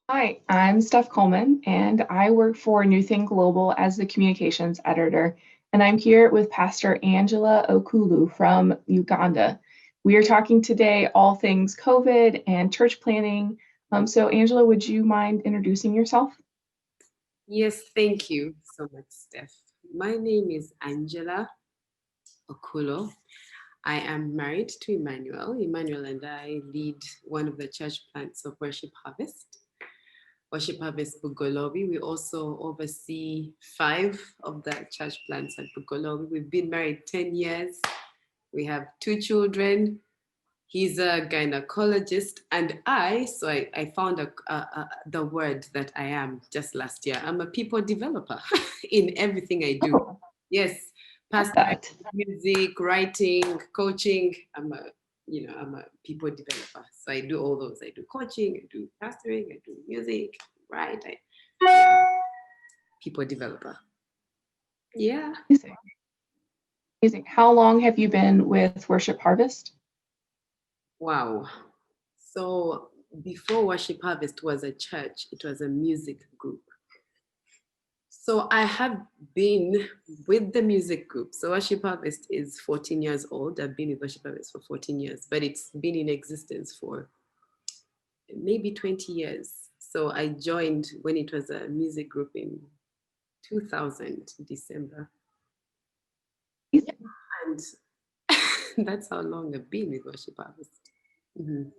Hi, I'm Steph Coleman, and I work for New Thing Global as the communications editor. And I'm here with Pastor Angela Okulu from Uganda. We are talking today all things COVID and church planning. So, Angela, would you mind introducing yourself? Yes, thank you so much, Steph. My name is Angela Okulo. I am married to Emmanuel. Emmanuel and I lead one of the church plants of Worship Harvest Bugolobi. We also oversee five of the church plants at Bugolobi. We've been married 10 years. We have two children. He's a gynecologist, and I found the word that I am just last year. I'm a people developer in everything I do. Oh, Yes, love pastoring, that. music, writing, coaching. I'm a people developer. So I do all those. I do coaching, I do pastoring, I do music, right? Yeah, people developer. Yeah. Amazing. Amazing. How long have you been with Worship Harvest? Wow. So before Worship Harvest was a church, it was a music group. So I have been with the music group. So Worship Harvest is 14 years old. I've been with Worship Harvest for 14 years, but it's been in existence for maybe 20 years. So I joined when it was a music group in 2000, December. Yeah, Amazing. and that's how long I've been with Worship Harvest. Mhm.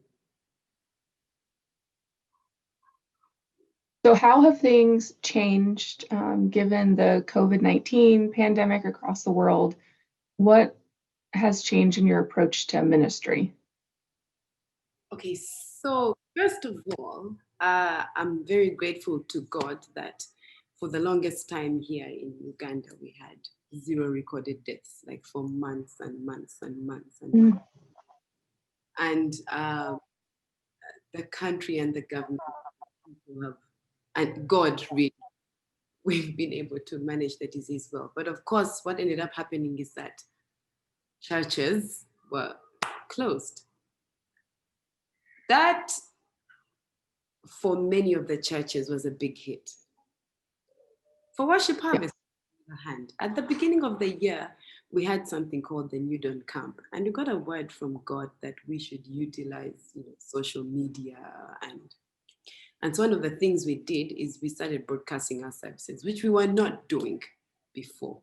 So, how have things changed given the COVID-19 pandemic across the world? What has changed in your approach to ministry? Okay, so first of all, I'm very grateful to God that for the longest time here in Uganda, we had zero recorded deaths, like for months and months and months and months. Mm. And the country and the government have, and God really, we've been able to manage the disease well. But of course, what ended up happening is that churches were closed. That, for many of the churches, was a big hit. For Worship Yeah. Harvest, on the hand, at the beginning of the year, we had something called the New Dawn Camp, and we got a word from God that we should utilize, social media, and so one of the things we did is we started broadcasting our services, which we were not doing before.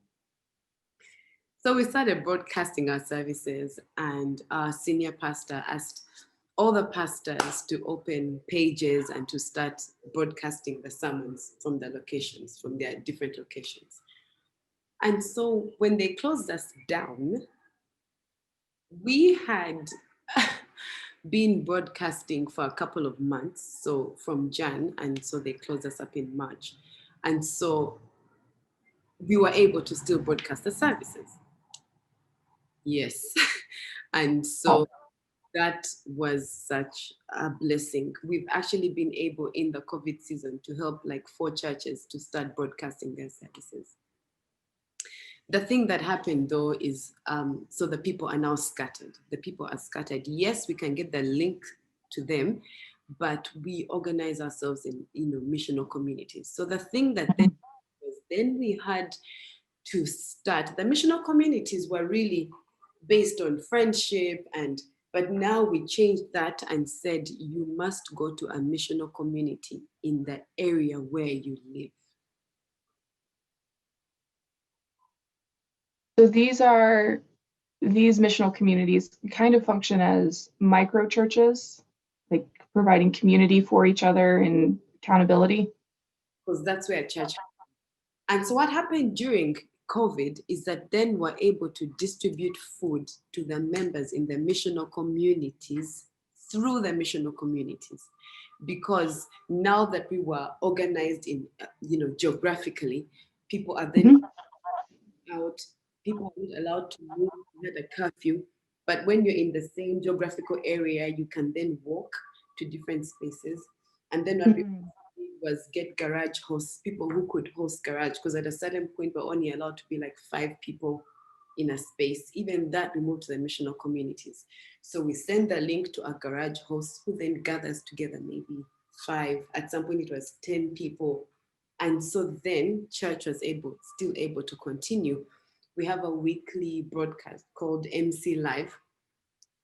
So we started broadcasting our services, and our senior pastor asked all the pastors to open pages and to start broadcasting the sermons from the locations, from their different locations. And so when they closed us down, we had been broadcasting for a couple of months, so from Jan, and so they closed us up in March. And so we were able to still broadcast the services. Yes. And Oh, so that was such a blessing. We've actually been able in the COVID season to help like 4 churches to start broadcasting their services. The thing that happened though is, so the people are now scattered. The people are scattered. Yes, we can get the link to them, but we organize ourselves in, missional communities. So the thing that then mhm. was, then we had to start. The missional communities were really based on friendship, but now we changed that and said you must go to a missional community in the area where you live. So these missional communities kind of function as micro churches, like providing community for each other and accountability. Because that's where church. And so what happened during COVID is that then we're able to distribute food to the members in the missional communities through the missional communities. Because now that we were organized in, geographically, people are then Mhm. out, people are not allowed to move, we had a curfew. But when you're in the same geographical area, you can then walk to different spaces. And then what we Mhm. did was get garage hosts, people who could host garage, because at a certain point, we're only allowed to be like 5 people in a space. Even that, we moved to the missional communities. So we send the link to our garage host, who then gathers together maybe 5. At some point, it was 10 people. And so then church was still able to continue. We have a weekly broadcast called MC Live.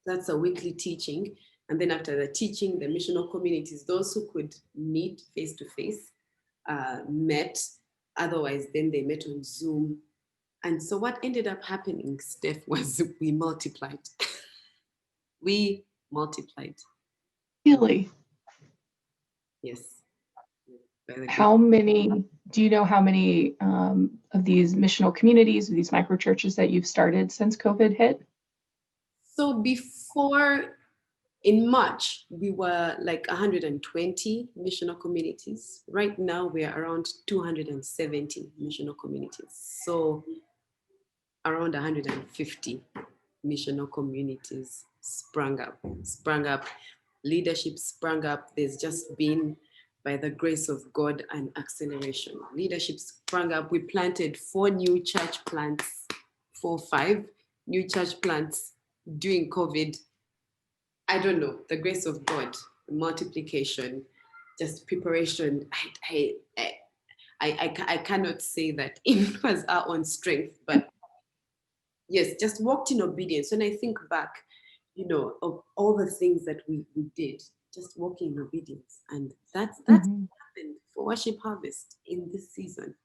That's a weekly teaching. And then after the teaching, the missional communities, those who could meet face to face, met. Otherwise, then they met on Zoom. And so what ended up happening, Steph, was we multiplied. We multiplied. Really? Yes. How many, do you know how many of these missional communities, these micro churches that you've started since COVID hit? So before, in March, we were like 120 missional communities. Right now, we are around 270 missional communities. So around 150 missional communities sprung up. Leadership sprung up. There's just been, by the grace of God, an acceleration. Leadership sprung up. We planted 4 new church plants, 5 new church plants during COVID. I don't know, the grace of God, multiplication, just preparation. I cannot say that it was our own strength, but yes, just walked in obedience. When I think back, of all the things that we did, just walking in obedience. And that's what happened for Worship Harvest in this season.